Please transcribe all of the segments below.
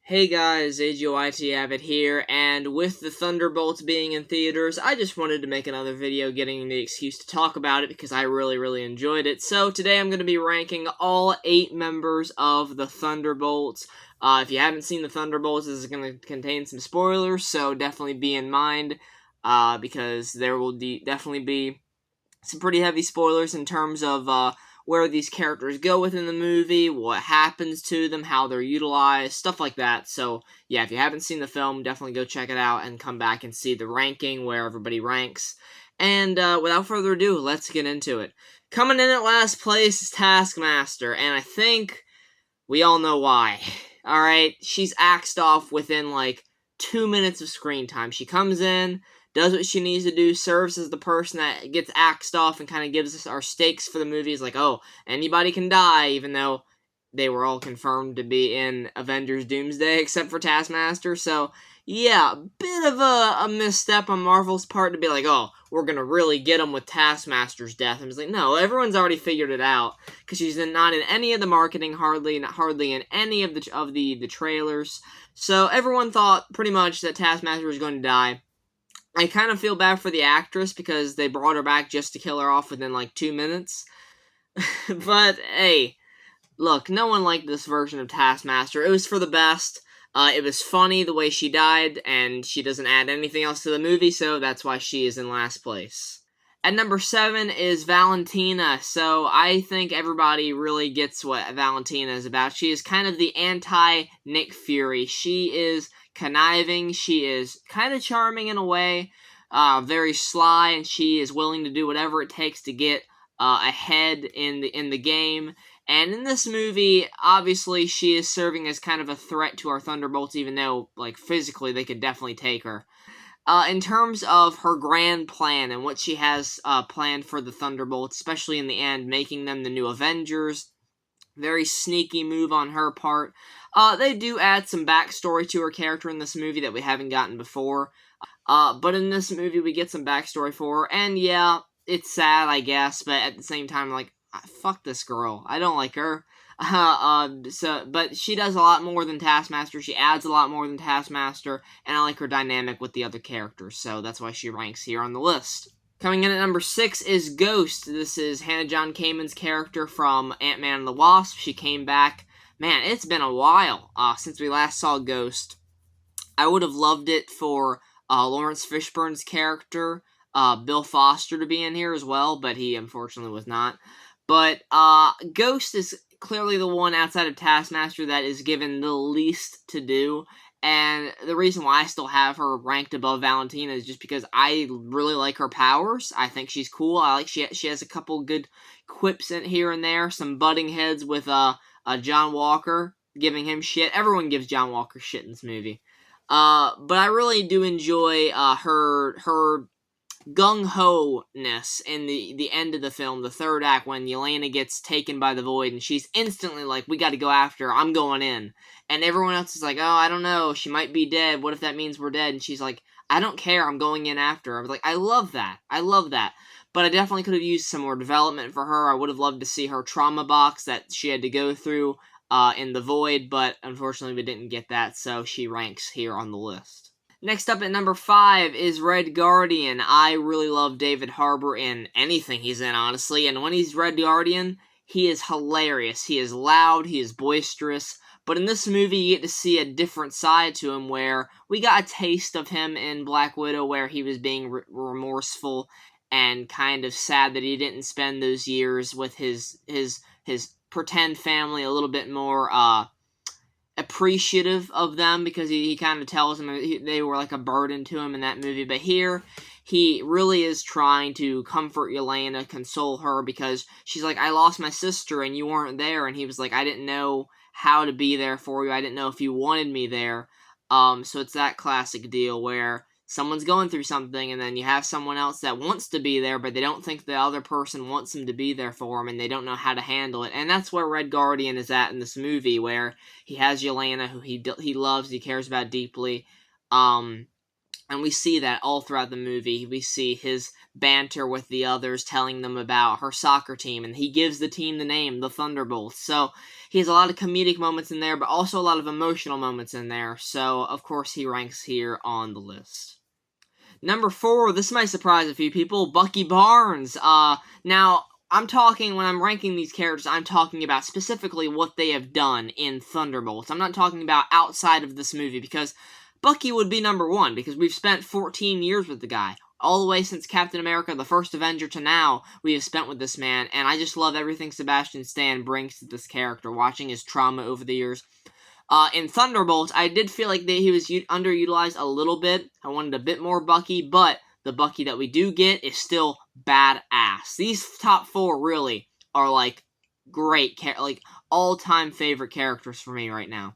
Hey guys, AGOIT Abbott here, and with the Thunderbolts being in theaters, I just wanted to make another video getting the excuse to talk about it because I really enjoyed it. So today I'm going to be ranking all 8 members of the Thunderbolts. If you haven't seen the Thunderbolts, this is going to contain some spoilers, so definitely be in mind, because there will definitely be some pretty heavy spoilers in terms of where these characters go within the movie, what happens to them, how they're utilized, stuff like that. So, yeah, if you haven't seen the film, definitely go check it out and come back and see the ranking, where everybody ranks. And without further ado, let's get into it. Coming in at last place is Taskmaster, and I think we all know why. Alright, she's axed off within, 2 minutes of screen time. She comes in, does what she needs to do, serves as the person that gets axed off and kind of gives us our stakes for the movie. It's like, oh, anybody can die, even though they were all confirmed to be in Avengers Doomsday, except for Taskmaster. So, yeah, bit of a misstep on Marvel's part to be like, oh, we're gonna really get them with Taskmaster's death. And it's like, no, everyone's already figured it out, because she's not in any of the marketing, hardly in any of the trailers. So everyone thought pretty much that Taskmaster was going to die. I kind of feel bad for the actress because they brought her back just to kill her off within 2 minutes. But hey, look, no one liked this version of Taskmaster. It was for the best. It was funny the way she died, and she doesn't add anything else to the movie, so that's why she is in last place. At number 7 is Valentina. So I think everybody really gets what Valentina is about. She is kind of the anti-Nick Fury. She is conniving, she is kind of charming in a way, very sly, and she is willing to do whatever it takes to get ahead in the game. And in this movie, obviously, she is serving as kind of a threat to our Thunderbolts, even though, physically, they could definitely take her. In terms of her grand plan and what she has planned for the Thunderbolts, especially in the end, making them the new Avengers, very sneaky move on her part. They do add some backstory to her character in this movie that we haven't gotten before. But in this movie, we get some backstory for her. And yeah, it's sad, I guess, but at the same time, fuck this girl. I don't like her. But she does a lot more than Taskmaster. She adds a lot more than Taskmaster. And I like her dynamic with the other characters. So that's why she ranks here on the list. Coming in at number 6 is Ghost. This is Hannah John Kamen's character from Ant-Man and the Wasp. She came back. Man, it's been a while since we last saw Ghost. I would have loved it for Lawrence Fishburne's character, Bill Foster, to be in here as well, but he unfortunately was not. But Ghost is clearly the one outside of Taskmaster that is given the least to do. And the reason why I still have her ranked above Valentina is just because I really like her powers. I think she's cool. I like she has a couple good quips in here and there. Some butting heads with John Walker, giving him shit. Everyone gives John Walker shit in this movie. But I really do enjoy her gung-ho-ness in the end of the film, the third act, when Yelena gets taken by the Void, and she's instantly like, we gotta go after her, I'm going in. And everyone else is like, oh, I don't know, she might be dead, what if that means we're dead? And she's like, I don't care, I'm going in after her. I was like, I love that. But I definitely could have used some more development for her. I would have loved to see her trauma box that she had to go through in the Void, but unfortunately we didn't get that, so she ranks here on the list. Next up at number 5 is Red Guardian. I really love David Harbour in anything he's in, honestly, and when he's Red Guardian, he is hilarious. He is loud, he is boisterous, but in this movie you get to see a different side to him, where we got a taste of him in Black Widow, where he was being remorseful and kind of sad that he didn't spend those years with his pretend family a little bit more appreciative of them, because he kind of tells them they were like a burden to him in that movie. But here, he really is trying to comfort Yelena, console her, because she's like, I lost my sister and you weren't there. And he was like, I didn't know how to be there for you. I didn't know if you wanted me there. So it's that classic deal where someone's going through something, and then you have someone else that wants to be there, but they don't think the other person wants them to be there for them, and they don't know how to handle it. And that's where Red Guardian is at in this movie, where he has Yelena, who he loves, he cares about deeply, And we see that all throughout the movie. We see his banter with the others, telling them about her soccer team, and he gives the team the name, the Thunderbolts. So he has a lot of comedic moments in there, but also a lot of emotional moments in there. So, of course, he ranks here on the list. Number 4, this might surprise a few people, Bucky Barnes. Now, when I'm ranking these characters, I'm talking about specifically what they have done in Thunderbolts. I'm not talking about outside of this movie, because Bucky would be number 1, because we've spent 14 years with the guy. All the way since Captain America, the first Avenger, to now, we have spent with this man, and I just love everything Sebastian Stan brings to this character, watching his trauma over the years. In Thunderbolts, I did feel like he was underutilized a little bit. I wanted a bit more Bucky, but the Bucky that we do get is still badass. These top 4 really are, like, great, like, all-time favorite characters for me right now.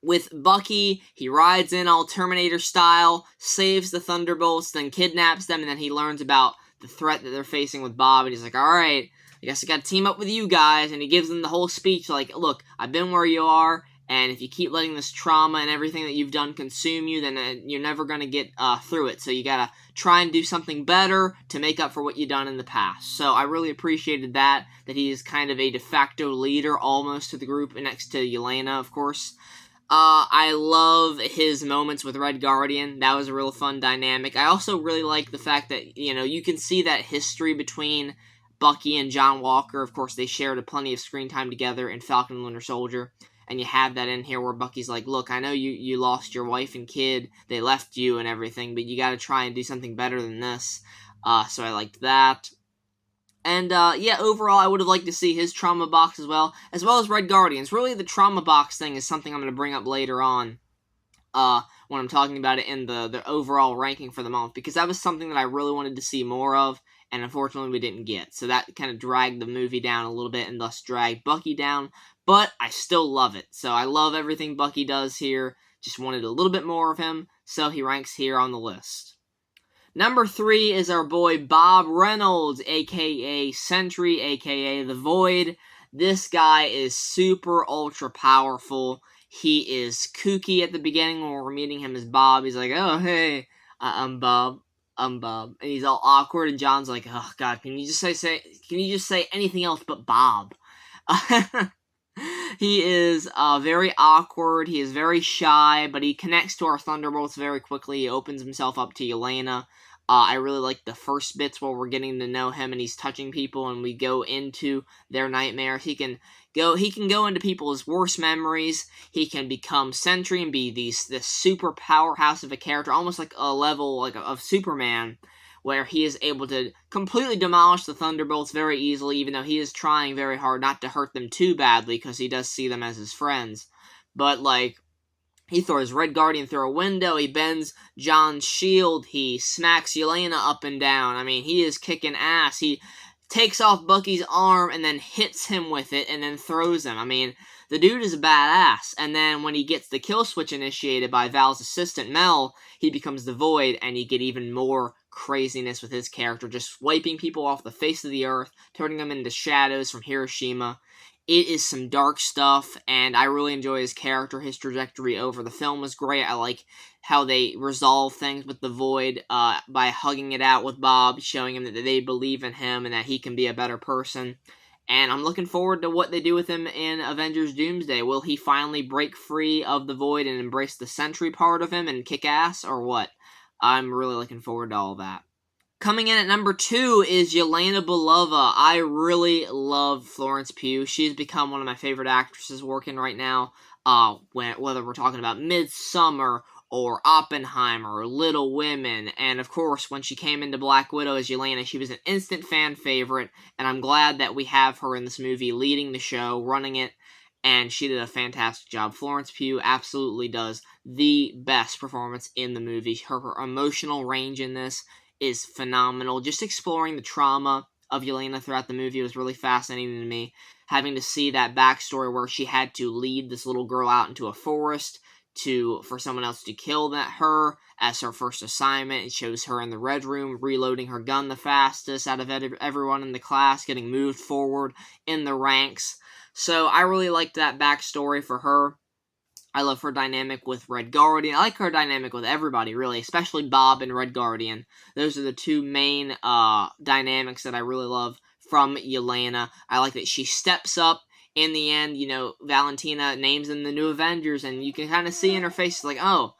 With Bucky, he rides in all Terminator style, saves the Thunderbolts, then kidnaps them, and then he learns about the threat that they're facing with Bob, and he's like, alright, I guess I gotta team up with you guys, and he gives them the whole speech, like, look, I've been where you are, and if you keep letting this trauma and everything that you've done consume you, then you're never gonna get through it, so you gotta try and do something better to make up for what you've done in the past. So I really appreciated that he is kind of a de facto leader, almost, to the group, next to Yelena, of course. I love his moments with Red Guardian. That was a real fun dynamic. I also really like the fact that, you can see that history between Bucky and John Walker. Of course, they shared plenty of screen time together in Falcon and Winter Soldier. And you have that in here where Bucky's like, look, I know you lost your wife and kid. They left you and everything, but you gotta try and do something better than this. So I liked that. And, yeah, overall, I would have liked to see his trauma box as well as Red Guardians. Really, the trauma box thing is something I'm going to bring up later on, when I'm talking about it in the overall ranking for the month, because that was something that I really wanted to see more of, and unfortunately we didn't get. So that kind of dragged the movie down a little bit, and thus dragged Bucky down, but I still love it. So I love everything Bucky does here, just wanted a little bit more of him, so he ranks here on the list. Number 3 is our boy Bob Reynolds, aka Sentry, aka The Void. This guy is super ultra powerful. He is kooky at the beginning when we're meeting him as Bob. He's like, oh, hey, I'm Bob. And he's all awkward, and John's like, oh, God, can you just say anything else but Bob? He is very awkward. He is very shy, but he connects to our Thunderbolts very quickly. He opens himself up to Yelena. I really like the first bits where we're getting to know him and he's touching people and we go into their nightmares. He can go into people's worst memories. He can become Sentry and be this super powerhouse of a character, almost like a level of Superman, where he is able to completely demolish the Thunderbolts very easily, even though he is trying very hard not to hurt them too badly, because he does see them as his friends. But, like, he throws Red Guardian through a window, he bends John's shield, he smacks Yelena up and down. I mean, he is kicking ass. He takes off Bucky's arm and then hits him with it and then throws him. I mean, the dude is a badass. And then when he gets the kill switch initiated by Val's assistant, Mel, he becomes the Void, and you get even more craziness with his character, just wiping people off the face of the earth, turning them into shadows from Hiroshima. It is some dark stuff, and I really enjoy his character. His trajectory over the film was great. I like how they resolve things with the Void by hugging it out with Bob, showing him that they believe in him and that he can be a better person. And I'm looking forward to what they do with him in Avengers Doomsday. Will he finally break free of the Void and embrace the Sentry part of him and kick ass, or what? I'm really looking forward to all that. Coming in at number 2 is Yelena Belova. I really love Florence Pugh. She's become one of my favorite actresses working right now. Whether we're talking about Midsummer or Oppenheimer or Little Women. And of course, when she came into Black Widow as Yelena, she was an instant fan favorite. And I'm glad that we have her in this movie leading the show, running it. And she did a fantastic job. Florence Pugh absolutely does the best performance in the movie. Her emotional range in this is phenomenal. Just exploring the trauma of Yelena throughout the movie was really fascinating to me. Having to see that backstory where she had to lead this little girl out into a forest for someone else to kill her as her first assignment. It shows her in the Red Room reloading her gun the fastest out of everyone in the class, getting moved forward in the ranks. So I really liked that backstory for her. I love her dynamic with Red Guardian. I like her dynamic with everybody, really, especially Bob and Red Guardian. Those are the two main dynamics that I really love from Yelena. I like that she steps up. In the end, you know, Valentina names them the new Avengers, and you can kind of see in her face, like, oh,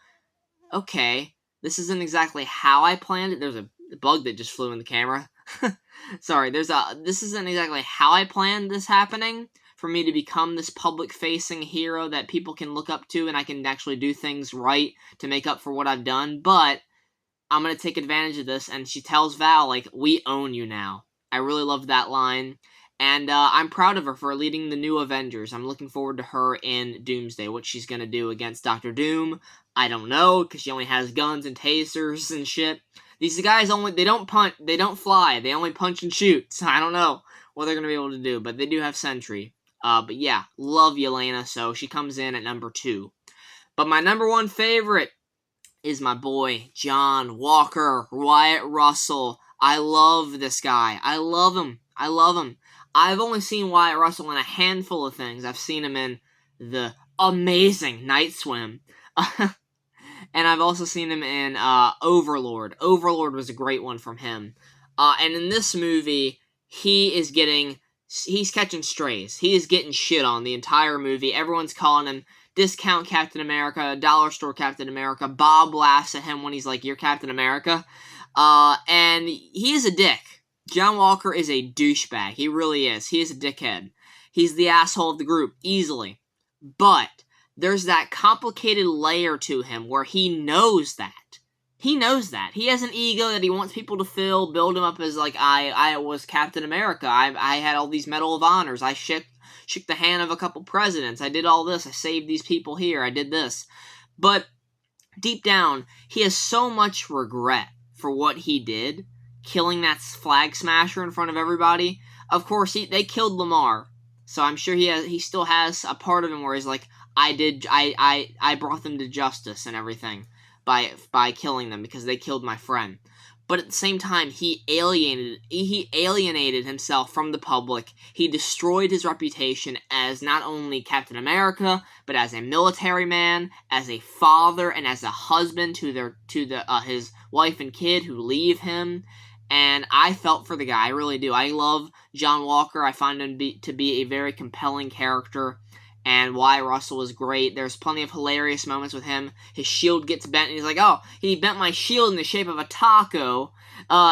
okay, this isn't exactly how I planned it. There's a bug that just flew in the camera. Sorry, this isn't exactly how I planned this happening, for me to become this public-facing hero that people can look up to and I can actually do things right to make up for what I've done, but I'm going to take advantage of this, and she tells Val, like, we own you now. I really love that line, and I'm proud of her for leading the new Avengers. I'm looking forward to her in Doomsday. What she's going to do against Dr. Doom, I don't know, because she only has guns and tasers and shit. These guys they don't fly, they only punch and shoot, so I don't know what they're going to be able to do, but they do have Sentry. But yeah, love Yelena, so she comes in at number 2. But my number 1 favorite is my boy, John Walker, Wyatt Russell. I love this guy. I love him. I've only seen Wyatt Russell in a handful of things. I've seen him in the amazing Night Swim. And I've also seen him in Overlord. Overlord was a great one from him. And in this movie, he's catching strays. He is getting shit on the entire movie. Everyone's calling him Discount Captain America, Dollar Store Captain America. Bob laughs at him when he's like, you're Captain America. And he is a dick. John Walker is a douchebag. He really is. He is a dickhead. He's the asshole of the group, easily. But there's that complicated layer to him where he knows that. He knows that. He has an ego that he wants people to build him up as, like, I was Captain America. I had all these Medal of Honors. I shook the hand of a couple presidents. I did all this. I saved these people here. I did this. But deep down, he has so much regret for what he did, killing that flag smasher in front of everybody. Of course, they killed Lamar, so I'm sure he still has a part of him where he's like, I brought them to justice and everything by killing them because they killed my friend. But at the same time, he alienated himself from the public. He destroyed his reputation as not only Captain America, but as a military man, as a father, and as a husband to his wife and kid who leave him. And I felt for the guy, I really do. I love John Walker. I find him to be a very compelling character. And Wyatt Russell was great. There's plenty of hilarious moments with him. His shield gets bent, and he's like, oh, he bent my shield in the shape of a taco.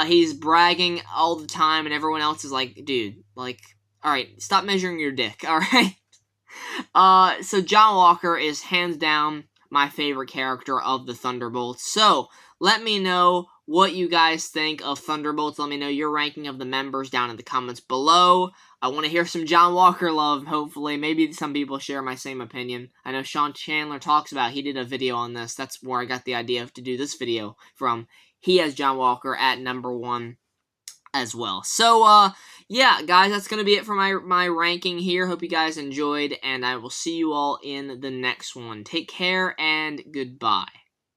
He's bragging all the time, and everyone else is like, dude, like, alright, stop measuring your dick, alright? So John Walker is hands down my favorite character of the Thunderbolts. So, let me know what you guys think of Thunderbolts. Let me know your ranking of the members down in the comments below. I want to hear some John Walker love, hopefully. Maybe some people share my same opinion. I know Sean Chandler talks about, he did a video on this. That's where I got the idea to do this video from. He has John Walker at number 1 as well. So, yeah, guys, that's going to be it for my ranking here. Hope you guys enjoyed, and I will see you all in the next one. Take care, and goodbye.